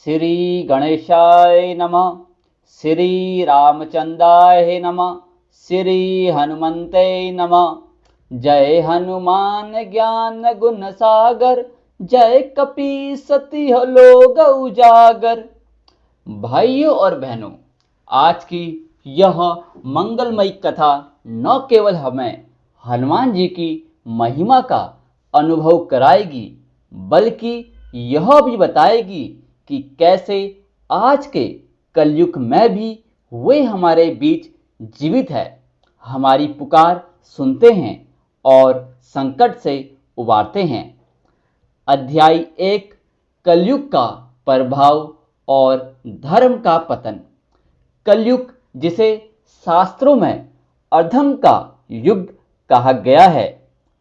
श्री गणेशाय नमः। श्री रामचंद्राय नमः। श्री हनुमते नमः। जय हनुमान ज्ञान गुण सागर, जय कपी सती लोग उजागर। भाइयों और बहनों, आज की यह मंगलमयी कथा न केवल हमें हनुमान जी की महिमा का अनुभव कराएगी, बल्कि यह भी बताएगी कि कैसे आज के कलयुग में भी वे हमारे बीच जीवित है, हमारी पुकार सुनते हैं और संकट से उबारते हैं। अध्याय 1, कलयुग का प्रभाव और धर्म का पतन। कलयुग, जिसे शास्त्रों में अधर्म का युग कहा गया है,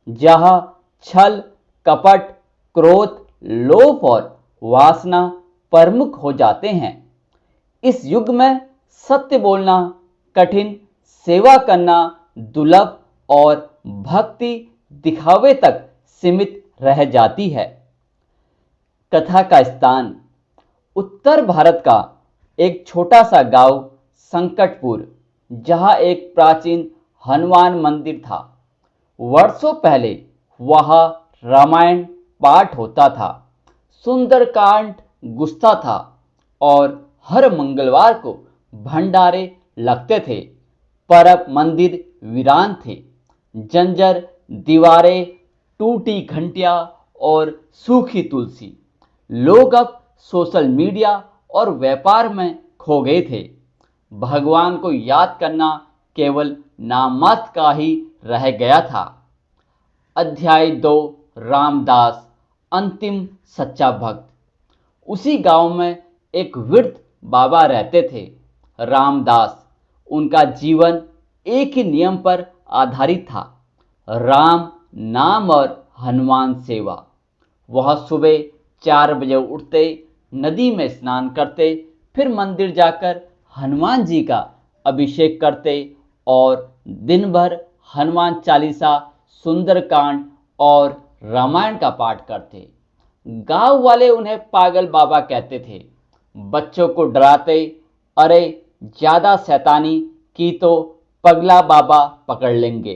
जहां छल, कपट, क्रोध, लोभ और वासना प्रमुख हो जाते हैं। इस युग में सत्य बोलना कठिन, सेवा करना दुर्लभ और भक्ति दिखावे तक सीमित रह जाती है। कथा का स्थान उत्तर भारत का एक छोटा सा गांव संकटपुर, जहां एक प्राचीन हनुमान मंदिर था। वर्षों पहले वहां रामायण पाठ होता था, सुंदरकांड गुस्सा था और हर मंगलवार को भंडारे लगते थे। पर अब मंदिर वीरान थे। जंजर दीवारें, टूटी घंटियां और सूखी तुलसी। लोग अब सोशल मीडिया और व्यापार में खो गए थे। भगवान को याद करना केवल नाममात्र का ही रह गया था। अध्याय 2, रामदास, अंतिम सच्चा भक्त। उसी गांव में एक वृद्ध बाबा रहते थे, रामदास। उनका जीवन एक ही नियम पर आधारित था, राम नाम और हनुमान सेवा। वह सुबह 4 बजे उठते, नदी में स्नान करते, फिर मंदिर जाकर हनुमान जी का अभिषेक करते और दिन भर हनुमान चालीसा, सुंदरकांड और रामायण का पाठ करते। गांव वाले उन्हें पागल बाबा कहते थे। बच्चों को डराते, अरे ज्यादा शैतानी की तो पगला बाबा पकड़ लेंगे।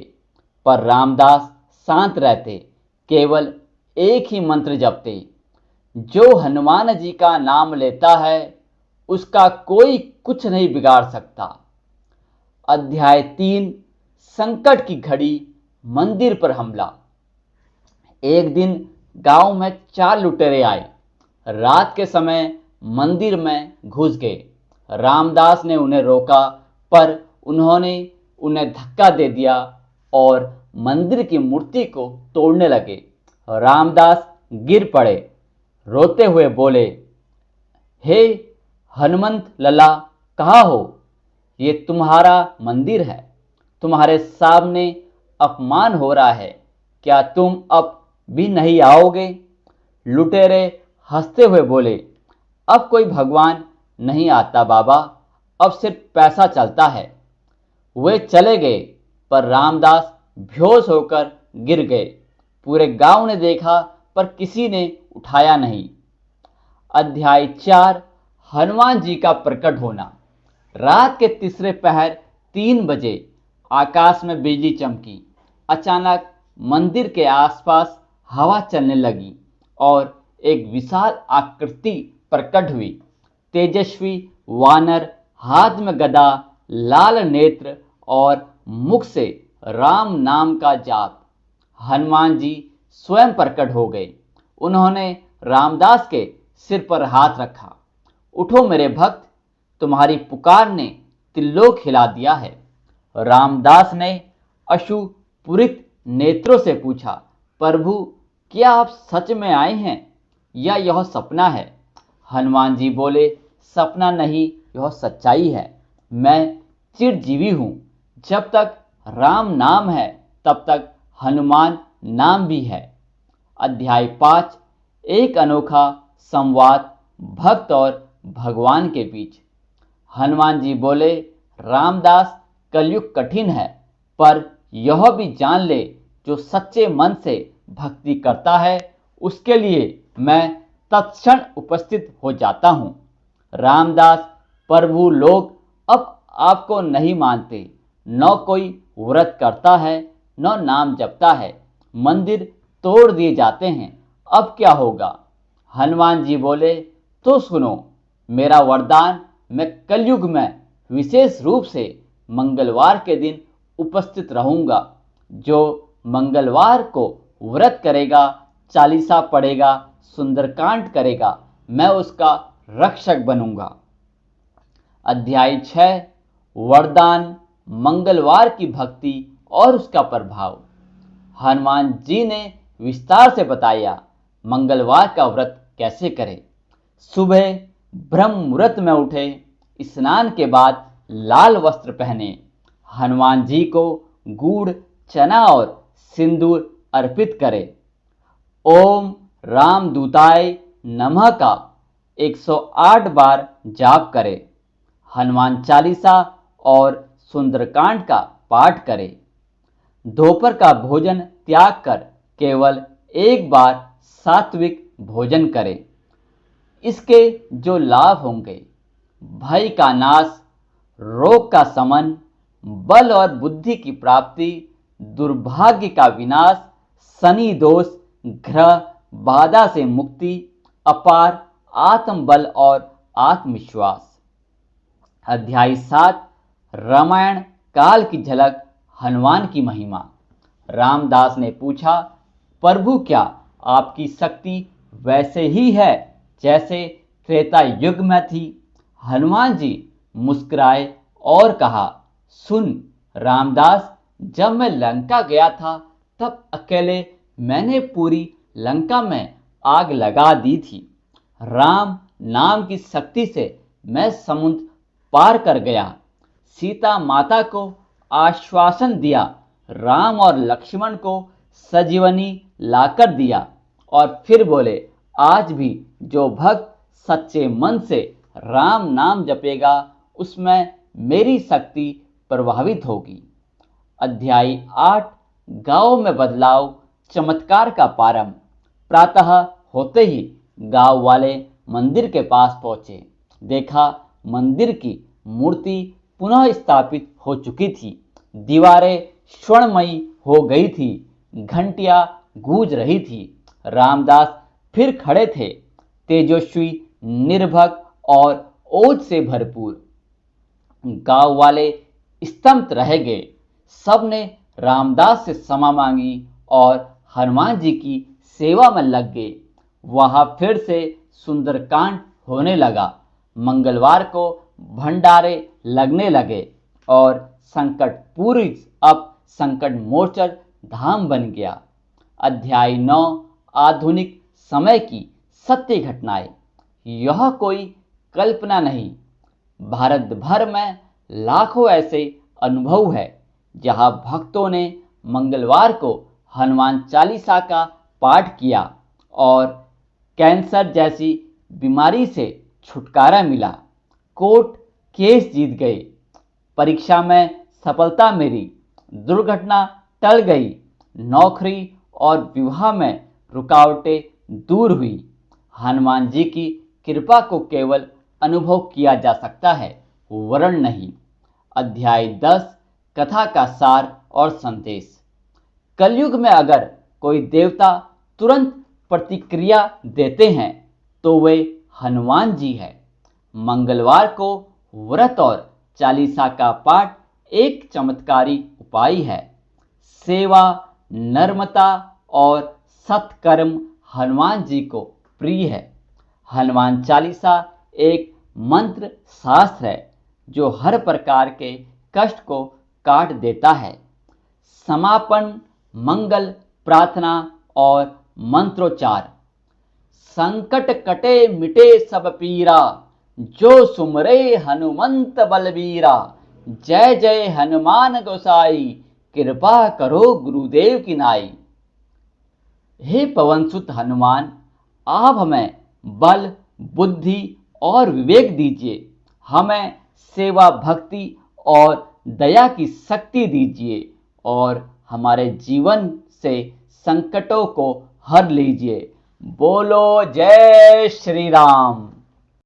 पर रामदास शांत रहते, केवल एक ही मंत्र जपते, जो हनुमान जी का नाम लेता है उसका कोई कुछ नहीं बिगाड़ सकता। अध्याय 3, संकट की घड़ी, मंदिर पर हमला। एक दिन गांव में 4 लुटेरे आए। रात के समय मंदिर में घुस गए। रामदास ने उन्हें रोका, पर उन्होंने उन्हें धक्का दे दिया और मंदिर की मूर्ति को तोड़ने लगे। रामदास गिर पड़े, रोते हुए बोले, हे हनुमंत लला, कहाँ हो? ये तुम्हारा मंदिर है, तुम्हारे सामने अपमान हो रहा है, क्या तुम अब भी नहीं आओगे? लुटेरे हंसते हुए बोले, अब कोई भगवान नहीं आता बाबा, अब सिर्फ पैसा चलता है। वे चले गए, पर रामदास बेहोश होकर गिर गए। पूरे गांव ने देखा, पर किसी ने उठाया नहीं। अध्याय 4, हनुमान जी का प्रकट होना। रात के तीसरे पहर 3 बजे आकाश में बिजली चमकी। अचानक मंदिर के आसपास हवा चलने लगी और एक विशाल आकृति प्रकट हुई। तेजस्वी वानर, हाथ में गदा, लाल नेत्र और मुख से राम नाम का जाप। हनुमान जी स्वयं प्रकट हो गए। उन्होंने रामदास के सिर पर हाथ रखा। उठो मेरे भक्त, तुम्हारी पुकार ने त्रिलोक हिला दिया है। रामदास ने अश्रुपूरित नेत्रों से पूछा, प्रभु, क्या आप सच में आए हैं या यह सपना है? हनुमान जी बोले, सपना नहीं, यह सच्चाई है। मैं चिरजीवी हूं। जब तक राम नाम है, तब तक हनुमान नाम भी है। अध्याय 5, एक अनोखा संवाद, भक्त और भगवान के बीच। हनुमान जी बोले, रामदास, कलयुग कठिन है, पर यह भी जान ले, जो सच्चे मन से भक्ति करता है, उसके लिए मैं तत्क्षण उपस्थित हो जाता हूं। रामदास, प्रभु लोग अब आपको नहीं मानते, न कोई व्रत करता है, न नाम जपता है, मंदिर तोड़ दिए जाते हैं, अब क्या होगा? हनुमान जी बोले, तो सुनो मेरा वरदान, मैं कलयुग में विशेष रूप से मंगलवार के दिन उपस्थित रहूंगा। जो मंगलवार को व्रत करेगा, चालीसा पढ़ेगा, सुंदरकांड करेगा, मैं उसका रक्षक बनूंगा। अध्याय 6 वरदान, मंगलवार की भक्ति और उसका प्रभाव। हनुमान जी ने विस्तार से बताया मंगलवार का व्रत कैसे करें। सुबह ब्रह्म मुहूर्त में उठे, स्नान के बाद लाल वस्त्र पहने, हनुमान जी को गुड़, चना और सिंदूर अर्पित करें। ओम रामदूताय नमः का 108 बार जाप करें। हनुमान चालीसा और सुंदरकांड का पाठ करें। दोपहर का भोजन त्याग कर केवल एक बार सात्विक भोजन करें। इसके जो लाभ होंगे, भय का नाश, रोग का शमन, बल और बुद्धि की प्राप्ति, दुर्भाग्य का विनाश, शनि दोष, ग्रह बाधा से मुक्ति, अपार आत्मबल और आत्मविश्वास। अध्याय 7 रामायण काल की झलक, हनुमान की महिमा। रामदास ने पूछा, प्रभु क्या आपकी शक्ति वैसे ही है जैसे त्रेता युग में थी? हनुमान जी मुस्कुराए और कहा, सुन रामदास, जब मैं लंका गया था तब अकेले मैंने पूरी लंका में आग लगा दी थी। राम नाम की शक्ति से मैं समुद्र पार कर गया, सीता माता को आश्वासन दिया, राम और लक्ष्मण को सजीवनी लाकर दिया, और फिर बोले, आज भी जो भक्त सच्चे मन से राम नाम जपेगा उसमें मेरी शक्ति प्रभावित होगी। अध्याय 8 गांव में बदलाव, चमत्कार का प्रारंभ। प्रातः होते ही गांव वाले मंदिर के पास पहुंचे। देखा मंदिर की मूर्ति पुनः स्थापित हो चुकी थी, दीवारें स्वर्णमयी हो गई थी, घंटियां गूंज रही थी। रामदास फिर खड़े थे, तेजस्वी, निर्भक और ओज से भरपूर। गांव वाले स्तंभित रह गए। सबने रामदास से क्षमा मांगी और हनुमान जी की सेवा में लग गए। वहां फिर से सुंदरकांड होने लगा। मंगलवार को भंडारे लगने लगे और संकटपुरी अब संकट मोचन धाम बन गया। अध्याय 9 आधुनिक समय की सत्य घटनाएं। यह कोई कल्पना नहीं, भारत भर में लाखों ऐसे अनुभव है जहां भक्तों ने मंगलवार को हनुमान चालीसा का पाठ किया और कैंसर जैसी बीमारी से छुटकारा मिला, कोर्ट केस जीत गए, परीक्षा में सफलता मिली, दुर्घटना टल गई, नौकरी और विवाह में रुकावटें दूर हुई। हनुमान जी की कृपा को केवल अनुभव किया जा सकता है, वर्ण नहीं। अध्याय 10 कथा का सार और संदेश। कलयुग में अगर कोई देवता तुरंत प्रतिक्रिया देते हैं तो वे हनुमान जी हैं। मंगलवार को व्रत और चालीसा का पाठ एक चमत्कारी उपाय है। सेवा, नर्मता और सत्कर्म हनुमान जी को प्रिय है। हनुमान चालीसा एक मंत्र शास्त्र है जो हर प्रकार के कष्ट को काट देता है। समापन मंगल प्रार्थना और मंत्रोच्चार। संकट कटे मिटे सब पीरा, जो सुमरे हनुमंत बलबीरा। जय जय हनुमान गोसाई, कृपा करो गुरुदेव की नाई। हे पवनसुत हनुमान, आप हमें बल, बुद्धि और विवेक दीजिए। हमें सेवा, भक्ति और दया की शक्ति दीजिए और हमारे जीवन से संकटों को हर लीजिए। बोलो जय श्री राम।